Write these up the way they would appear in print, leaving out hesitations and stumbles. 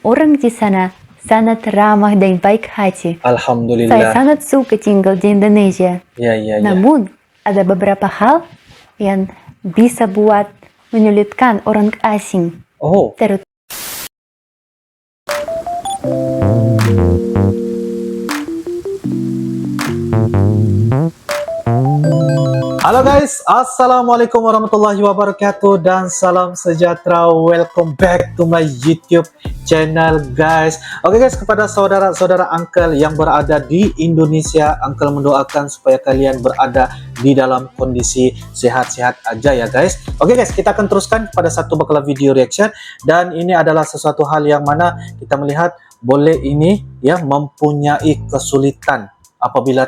orang di sana sangat ramah dan baik hati. Saya Alhamdulillah. sangat suka tinggal di Indonesia. Ya, ya, ya. Namun, ada beberapa hal yang bisa buat menyulitkan orang asing. Oh, Terutama halo guys, assalamualaikum warahmatullahi wabarakatuh dan salam sejahtera. Welcome back to my YouTube channel guys. Oke guys, kepada saudara-saudara uncle yang berada di Indonesia, uncle mendoakan supaya kalian berada di dalam kondisi sehat-sehat aja ya guys. Oke guys, kita akan teruskan pada satu bakal video reaction, dan ini adalah sesuatu hal yang mana kita melihat boleh ini ya mempunyai kesulitan apabila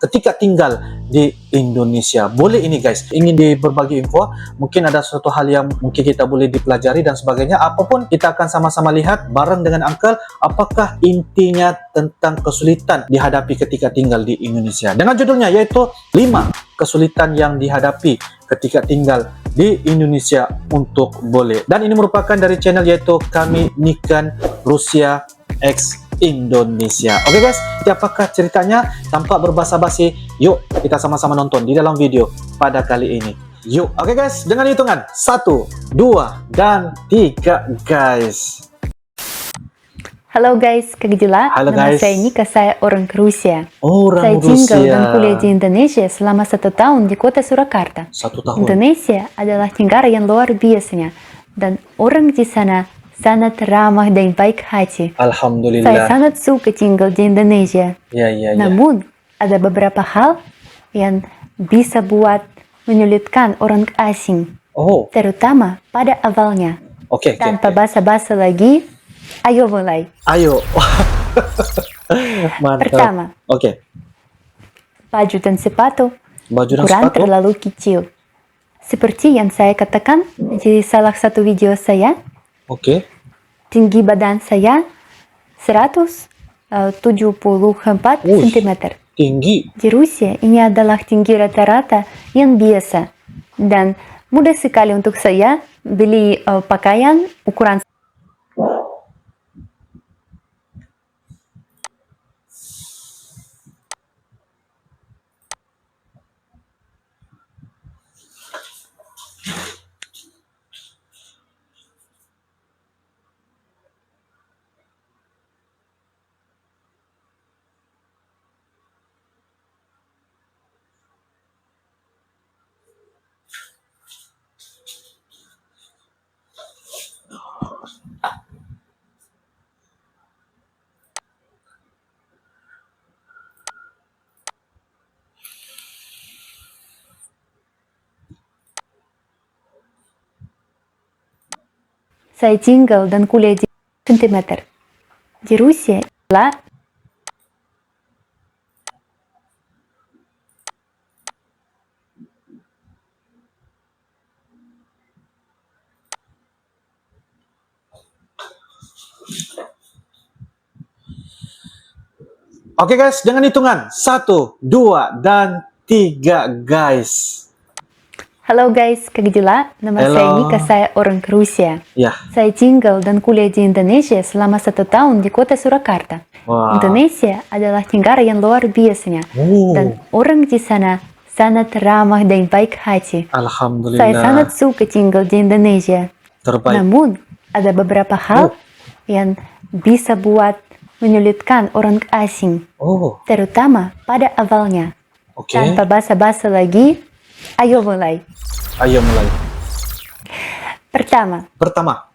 ketika tinggal di Indonesia. Boleh ini guys, ingin berbagi info, mungkin ada suatu hal yang mungkin kita boleh dipelajari dan sebagainya. Apapun kita akan sama-sama lihat bareng dengan uncle apakah intinya tentang kesulitan dihadapi ketika tinggal di Indonesia, dengan judulnya yaitu 5 kesulitan yang dihadapi ketika tinggal di Indonesia untuk boleh. Dan ini merupakan dari channel yaitu Kami Nikan Rusia X Indonesia. Oke guys, apakah ceritanya? Tanpa berbasa-basi, yuk kita sama-sama nonton di dalam video pada kali ini. Yuk. Oke guys, dengan hitungan 1, 2, dan 3 guys. halo guys, Kak Dila. Halo Nama guys. saya Nika, saya orang Rusia. Orang Saya tinggal Rusia. dan kuliah di Indonesia selama 1 tahun di kota Surakarta. 1 tahun. Indonesia adalah negara yang luar biasanya, dan orang di sana sangat ramah dan baik hati. Saya Alhamdulillah. sangat suka tinggal di Indonesia. Ya, ya, ya. Namun, ada beberapa hal yang bisa buat menyulitkan orang asing, Oh, terutama pada awalnya. oke. Tanpa basa-basa lagi, ayo mulai. Ayo. Mantap. Pertama, Oke. baju dan sepatu Baju dan ukuran sepatu. terlalu kecil. Seperti yang saya katakan di salah satu video saya, Oke. tinggi badan saya 174 Wush. cm. Tinggi. Di Rusia ini adalah tinggi rata-rata yang biasa, dan mudah sekali untuk saya beli pakaian ukuran. Saya tinggal dan kuliah di cm. Di Rusia adalah Oke guys, dengan hitungan 1, 2, dan 3 guys. halo guys, Kak Dila. Nama Halo. saya Nika, saya orang Rusia. Ya. Saya tinggal dan kuliah di Indonesia selama 1 tahun di kota Surakarta. Wah. Indonesia adalah negara yang luar biasanya, dan orang di sana sangat ramah dan baik hati. Alhamdulillah. Saya sangat suka tinggal di Indonesia. Terbaik. Namun, ada beberapa hal yang bisa buat menyulitkan orang asing, Oh, terutama pada awalnya. oke. Tanpa basa-basa lagi, ayo mulai. Ayo mulai. Pertama, Pertama,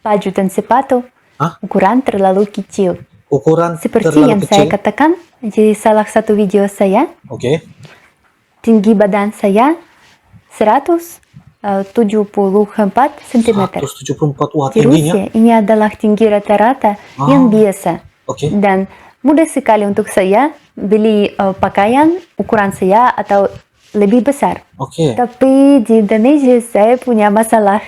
baju dan sepatu Hah? ukuran terlalu kecil. ukuran Seperti terlalu yang kecil. saya katakan di salah satu video saya, Oke. tinggi badan saya 174 cm. 174. Wah, Di tingginya. Rusia ini adalah tinggi rata-rata yang biasa, Oke. dan mudah sekali untuk saya beli pakaian ukuran saya atau lebih besar. Oke. Tapi di Indonesia saya punya masalah,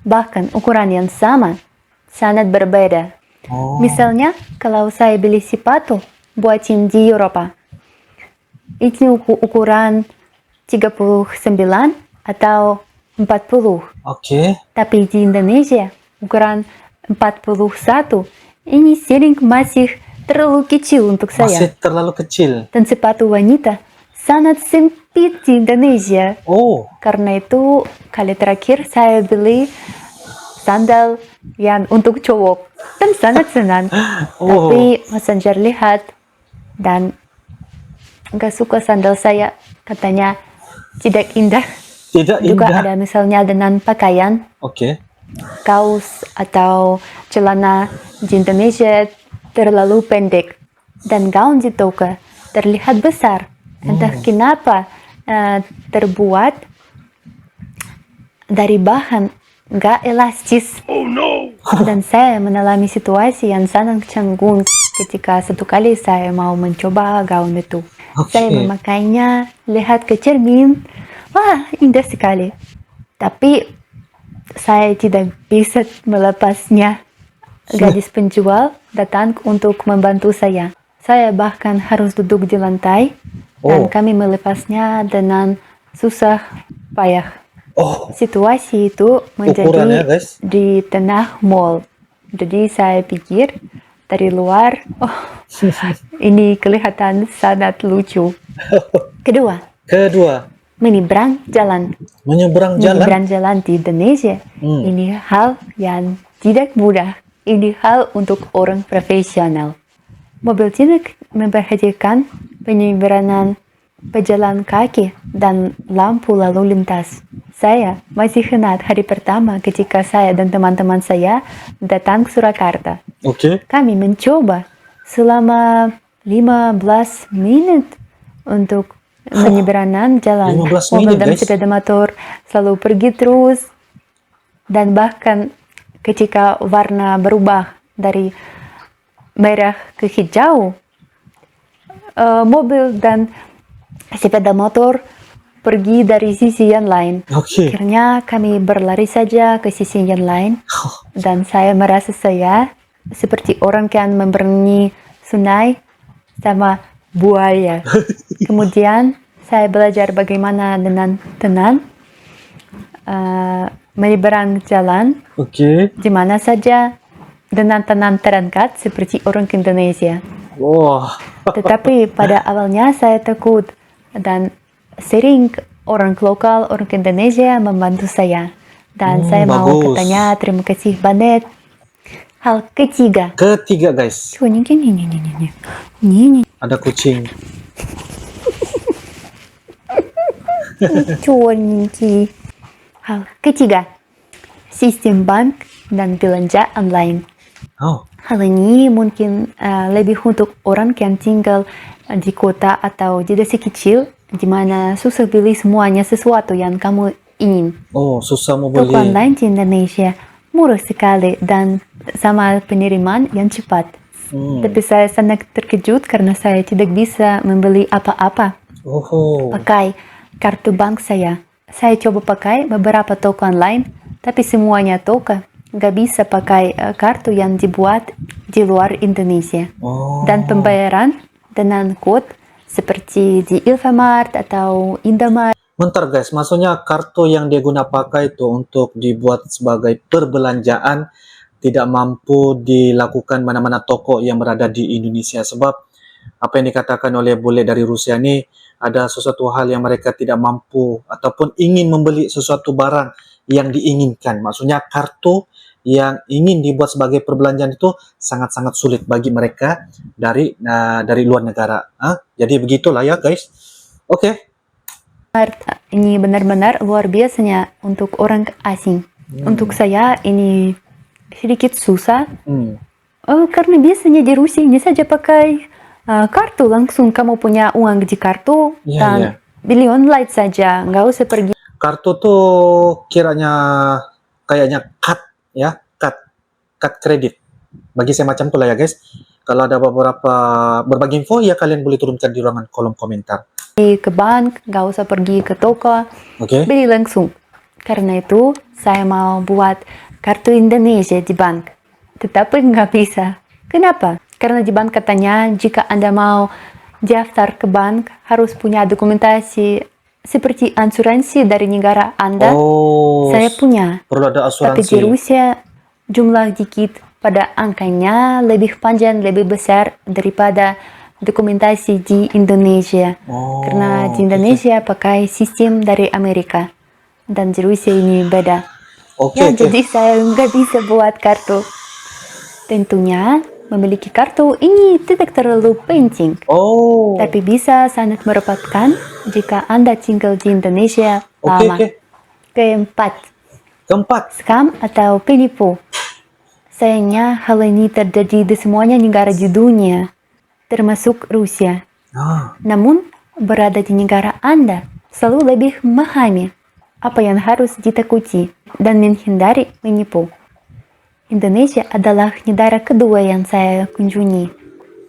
bahkan ukuran yang sama sangat berbeda. Oh. Misalnya, kalau saya beli sepatu buat tim di Eropa, ini ukuran 39 atau 40. Oke. Tapi di Indonesia ukuran 41. Ini sering masih terlalu kecil untuk saya. Masih terlalu kecil. Dan sepatu wanita sangat sempit di Indonesia. Oh, Karena itu kali terakhir saya beli sandal yang untuk cowok dan sangat senang. Oh. Tapi messenger lihat dan gak suka sandal saya, katanya tidak indah. tidak Juga indah. ada misalnya dengan pakaian, Oke. kaos atau celana di Indonesia terlalu pendek dan gaun di toko terlihat besar. Entah kenapa terbuat dari bahan gak elastis. Dan saya mengalami situasi yang sangat canggung ketika satu kali saya mau mencoba gaun itu. Oke. Saya memakainya, lihat ke cermin, wah indah sekali. Tapi saya tidak bisa melepasnya. Gadis penjual datang untuk membantu saya. Saya bahkan harus duduk di lantai dan Oh. kami melepasnya dengan susah payah. Oh, Situasi itu Ukurannya, menjadi guys. di tengah mall. Jadi saya pikir dari luar, oh ini kelihatan sangat lucu. Kedua, kedua, menyeberang jalan. menyeberang jalan. Menyeberang jalan di Indonesia. Ini hal yang tidak mudah. Ini hal untuk orang profesional. Mobil tidak memperhatikan penyeberangan pejalan kaki dan lampu lalu lintas. Saya masih ingat hari pertama ketika saya dan teman-teman saya datang ke Surakarta. Oke. Kami mencoba selama 15 menit untuk menyeberangkan jalan. 15 Mobil menit, dan guys. sepeda motor selalu pergi terus. Dan bahkan ketika warna berubah dari merah ke hijau, mobil dan sepeda motor pergi dari sisi yang lain. Oke. Akhirnya kami berlari saja ke sisi yang lain dan saya merasa saya seperti orang yang memberenang sungai sama buaya. Kemudian saya belajar bagaimana dengan tenang menyeberang jalan Oke. di mana saja dengan tenang terangkat seperti orang Indonesia. Wah. Tetapi pada awalnya saya takut dan sering orang lokal, orang Indonesia membantu saya. Dan saya mau bagus. katanya terima kasih banget. Hal ketiga. Ketiga, guys. Ini. Ada kucing. Hal ketiga. Sistem bank dan belanja online. Oh. Hal ini mungkin lebih untuk orang yang tinggal di kota atau di desa kecil, di mana susah beli semuanya sesuatu yang kamu ingin. Oh, susah mau Toko beli. online di Indonesia murah sekali dan sama penerimaan yang cepat. Tapi saya sangat terkejut karena saya tidak bisa membeli apa-apa Oh. pakai kartu bank saya. Saya coba pakai beberapa toko online, tapi semuanya toko nggak bisa pakai kartu yang dibuat di luar Indonesia. Oh. Dan pembayaran dengan kode seperti di Alfamart atau Indomart. Bentar, guys, maksudnya kartu yang dia guna pakai itu untuk dibuat sebagai perbelanjaan tidak mampu dilakukan mana-mana toko yang berada di Indonesia. Sebab apa yang dikatakan oleh bule dari Rusia ini, ada sesuatu hal yang mereka tidak mampu ataupun ingin membeli sesuatu barang yang diinginkan. Maksudnya kartu yang ingin dibuat sebagai perbelanjaan itu sangat-sangat sulit bagi mereka dari luar negara. Jadi begitulah ya, guys. Oke. Ini benar-benar luar biasanya untuk orang asing. Untuk saya ini sedikit susah. Karena biasanya di Rusia ini saja pakai kartu, langsung kamu punya uang di kartu dan beli online saja, nggak usah pergi. Kartu tuh kiranya kayaknya cut kredit. Bagi saya macam itulah ya, guys. Kalau ada berbagi info ya kalian boleh turunkan di ruangan kolom komentar. Ke bank, nggak usah pergi ke toko, beli langsung. Karena itu saya mau buat kartu Indonesia di bank, tetapi nggak bisa. Kenapa? Karena di bank katanya jika Anda mau daftar ke bank harus punya dokumentasi seperti asuransi dari negara Anda. Saya punya. Perlu ada asuransi. Tapi di Rusia jumlah dikit pada angkanya lebih panjang, lebih besar daripada dokumentasi di Indonesia. Oh, Karena di Indonesia pakai sistem dari Amerika. Dan di Rusia ini beda. Oke, Ya, oke. jadi saya nggak bisa buat kartu. Tentunya, memiliki kartu ini tidak terlalu penting. Oh, Tapi bisa sangat merepotkan jika Anda tinggal di Indonesia oke, lama. oke. Keempat, Keempat. scam atau penipu. Sayangnya hal ini terjadi di semuanya negara di dunia, termasuk Rusia. Ah, Namun, berada di negara Anda selalu lebih memahami apa yang harus ditakuti dan menghindari menipu. Indonesia adalah negara kedua yang saya kunjungi.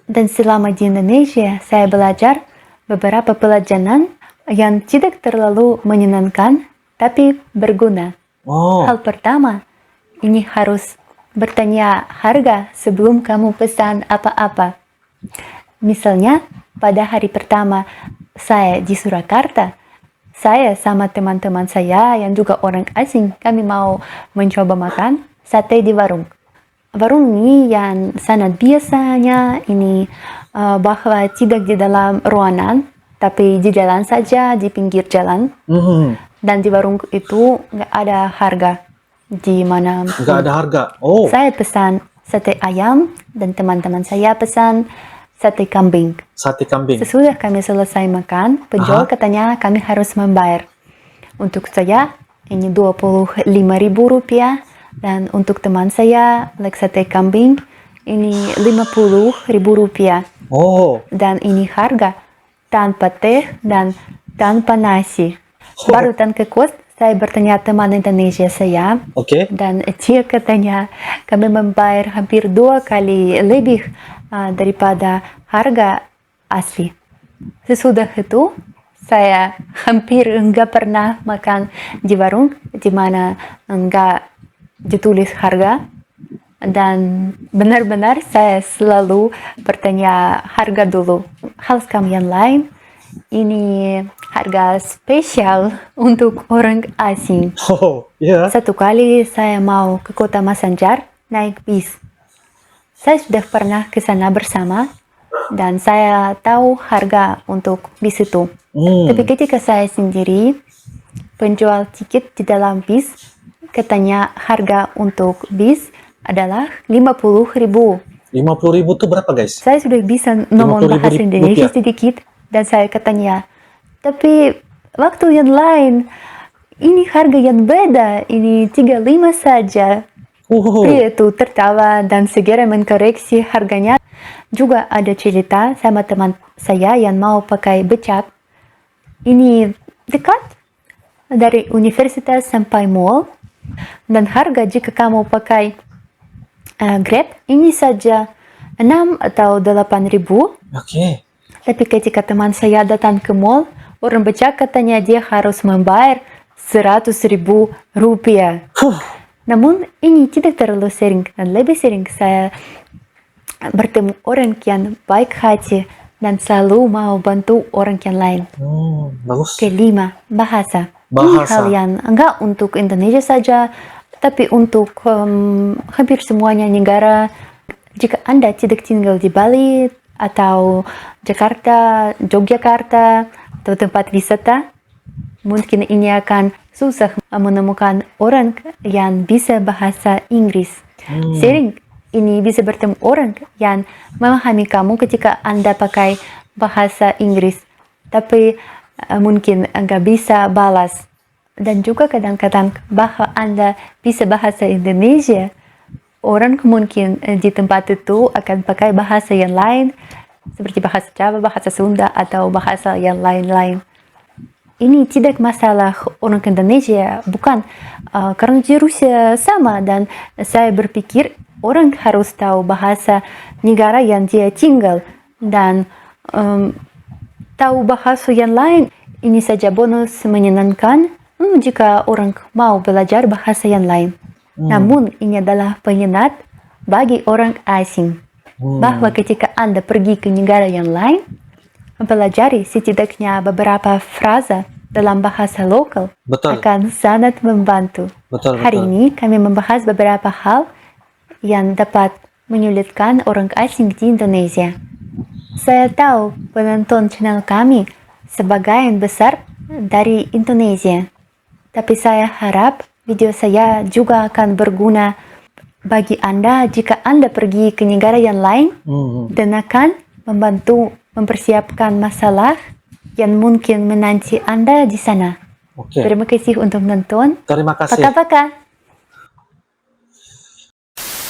Dan selama di Indonesia, saya belajar beberapa pelajaran yang tidak terlalu menyenangkan, tapi berguna. oh, Hal pertama, ini harus bertanya harga sebelum kamu pesan apa-apa. Misalnya, pada hari pertama saya di Surakarta, saya sama teman-teman saya yang juga orang asing, kami mau mencoba makan sate di warung. Warung ini yang sangat biasanya ini bahwa tidak di dalam ruangan, tapi di jalan saja, di pinggir jalan. mhm. Dan di warung itu nggak ada harga di mana. Nggak ada harga. Oh, Saya pesan sate ayam dan teman-teman saya pesan sate kambing. sate kambing. Sesudah kami selesai makan, penjual Aha. katanya kami harus membayar. Untuk saya, ini 25.000 rupiah. Dan untuk teman saya, like sate kambing, ini 50.000 rupiah. Oh, Dan ini harga tanpa teh dan tanpa nasi. Baru ke kos, saya bertanya teman Indonesia saya. oke. Dan dia katanya kami membayar hampir 2 kali lebih daripada harga asli. Sesudah itu, saya hampir nggak pernah makan di warung di mana nggak ditulis harga. Dan benar-benar saya selalu bertanya harga dulu. Hal scam yang lain, ini harga spesial untuk orang asing. Oh, ya. Satu kali saya mau ke kota Masanjar naik bis. Saya sudah pernah ke sana bersama dan saya tahu harga untuk bis itu. Tapi ketika saya sendiri, penjual tiket di dalam bis katanya harga untuk bis adalah 50.000. 50.000 tuh berapa, guys? Saya sudah bisa ngomong 50.000 bahasa Indonesia rupiah. sedikit dan saya katanya, tapi waktu yang lain ini harga yang beda, ini 35 saja. Oh, Pria itu tertawa dan segera mengkoreksi harganya. Juga ada cerita sama teman saya yang mau pakai becak. Ini dekat dari universitas sampai mall. Dan harga jika kamu pakai Grab ini saja 6 atau 8.000. oke. Tapi ketika teman saya datang ke mall, orang becak katanya dia harus membayar 100.000 rupiah. Namun ini tidak terlalu sering dan lebih sering saya bertemu orang yang baik hati dan selalu mau bantu orang yang lain. Bagus. Kelima, bahasa. Ini hal yang enggak untuk Indonesia saja, tapi untuk hampir semuanya negara. Jika Anda tidak tinggal di Bali atau Jakarta, Yogyakarta, atau tempat wisata, mungkin ini akan susah menemukan orang yang bisa bahasa Inggris. Sering ini bisa bertemu orang yang memahami kamu ketika Anda pakai bahasa Inggris, tapi mungkin nggak bisa balas. Dan juga kadang-kadang bahwa Anda bisa bahasa Indonesia, orang mungkin di tempat itu akan pakai bahasa yang lain, seperti bahasa Jawa, bahasa Sunda, atau bahasa yang lain-lain. Ini tidak masalah orang Indonesia, bukan karena di Rusia sama, dan saya berpikir orang harus tahu bahasa negara yang dia tinggal dan tahu bahasa yang lain. Ini saja bonus menyenangkan jika orang mau belajar bahasa yang lain. Namun ini adalah penyengat bagi orang asing. Bahwa ketika Anda pergi ke negara yang lain, mempelajari setidaknya beberapa frasa dalam bahasa lokal Betul. akan sangat membantu. Betul, Hari betul. ini kami membahas beberapa hal yang dapat menyulitkan orang asing di Indonesia. Saya tahu penonton channel kami sebagian besar dari Indonesia, tapi saya harap video saya juga akan berguna bagi Anda jika Anda pergi ke negara yang lain dan akan membantu mempersiapkan masalah yang mungkin menanti Anda di sana. Oke. Terima kasih untuk menonton. Terima kasih. Paka-paka.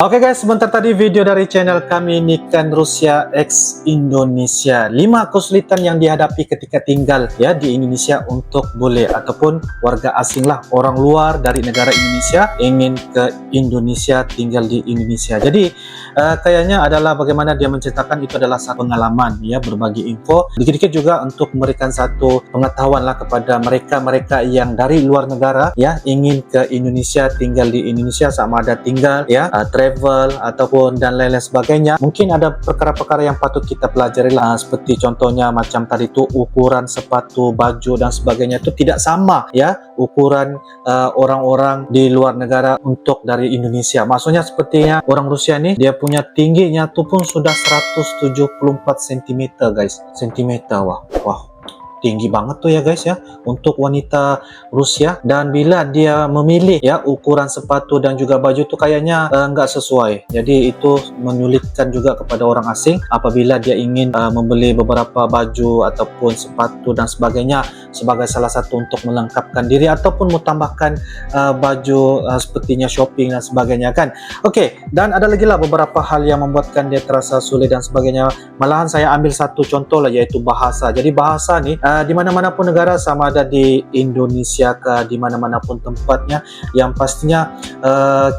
Oke guys, sebentar tadi video dari channel kami Niken Rusia X Indonesia. 5 kesulitan yang dihadapi ketika tinggal ya di Indonesia untuk bule ataupun warga asing lah, orang luar dari negara Indonesia ingin ke Indonesia, tinggal di Indonesia. Jadi kayaknya adalah bagaimana dia menceritakan itu adalah satu pengalaman ya, berbagi info. Dikit-dikit juga untuk memberikan satu pengetahuan lah kepada mereka-mereka yang dari luar negara ya, ingin ke Indonesia, tinggal di Indonesia, sama ada tinggal ya, travel ataupun dan lain-lain sebagainya. Mungkin ada perkara-perkara yang patut kita pelajari lah, seperti contohnya macam tadi itu ukuran sepatu, baju dan sebagainya itu tidak sama ya ukuran orang-orang di luar negara untuk dari Indonesia. Maksudnya sepertinya orang Rusia nih, dia punya tingginya tuh pun sudah 174 cm guys. Sentimeter, wah tinggi banget tuh ya guys ya untuk wanita Rusia. Dan bila dia memilih ya ukuran sepatu dan juga baju tuh kayaknya nggak sesuai, jadi itu menyulitkan juga kepada orang asing apabila dia ingin membeli beberapa baju ataupun sepatu dan sebagainya sebagai salah satu untuk melengkapkan diri ataupun menambahkan baju sepertinya shopping dan sebagainya kan. Oke, dan ada lagi lah beberapa hal yang membuatkan dia terasa sulit dan sebagainya. Malahan saya ambil satu contoh lah, yaitu bahasa. Jadi bahasa nih di mana-mana pun negara, sama ada di Indonesia ke di mana-mana pun tempatnya, yang pastinya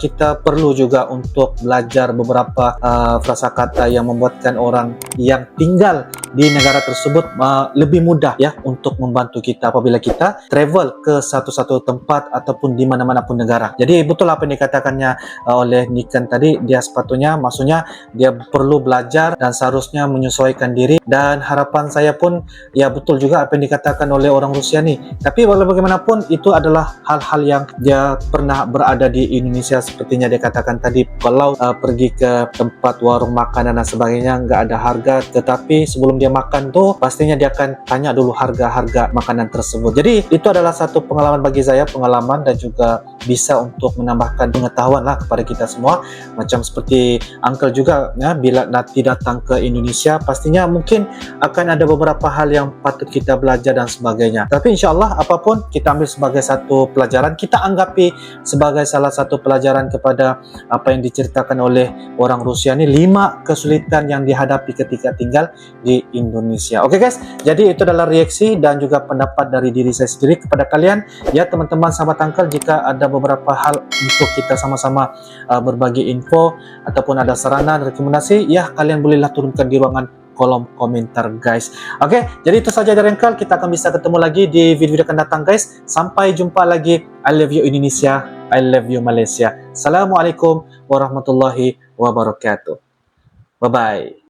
kita perlu juga untuk belajar beberapa frasakata yang membuatkan orang yang tinggal di negara tersebut lebih mudah ya untuk membantu kita apabila kita travel ke satu-satu tempat ataupun di mana-mana pun negara. Jadi betul apa yang dikatakannya oleh Niken tadi, dia sepatutnya maksudnya dia perlu belajar dan seharusnya menyesuaikan diri, dan harapan saya pun ya betul juga apa yang dikatakan oleh orang Rusia nih. Tapi walau bagaimanapun itu adalah hal-hal yang dia pernah berada di Indonesia, sepertinya dia katakan tadi kalau pergi ke tempat warung makanan dan sebagainya nggak ada harga, tetapi sebelum dia makan tuh pastinya dia akan tanya dulu harga-harga makanan tersebut. Jadi itu adalah satu pengalaman bagi saya, pengalaman dan juga bisa untuk menambahkan pengetahuan lah kepada kita semua. Macam seperti Uncle juga ya, bila nanti datang ke Indonesia pastinya mungkin akan ada beberapa hal yang patut kita belajar dan sebagainya. Tapi insya Allah apapun kita ambil sebagai satu pelajaran, kita anggapi sebagai salah satu pelajaran kepada apa yang diceritakan oleh orang Rusia ini, 5 kesulitan yang dihadapi ketika tinggal di Indonesia. Oke guys, jadi itu adalah reaksi dan juga pendapat dari diri saya sendiri kepada kalian ya teman-teman sahabat Uncle. Jika ada beberapa hal untuk kita sama-sama berbagi info ataupun ada saran dan rekomendasi ya, kalian bolehlah turunkan di ruangan kolom komentar guys. Oke, jadi itu saja dari Uncle. Kita akan bisa ketemu lagi di video-video akan datang guys. Sampai jumpa lagi. I love you Indonesia, I love you Malaysia. Assalamualaikum warahmatullahi wabarakatuh. Bye bye.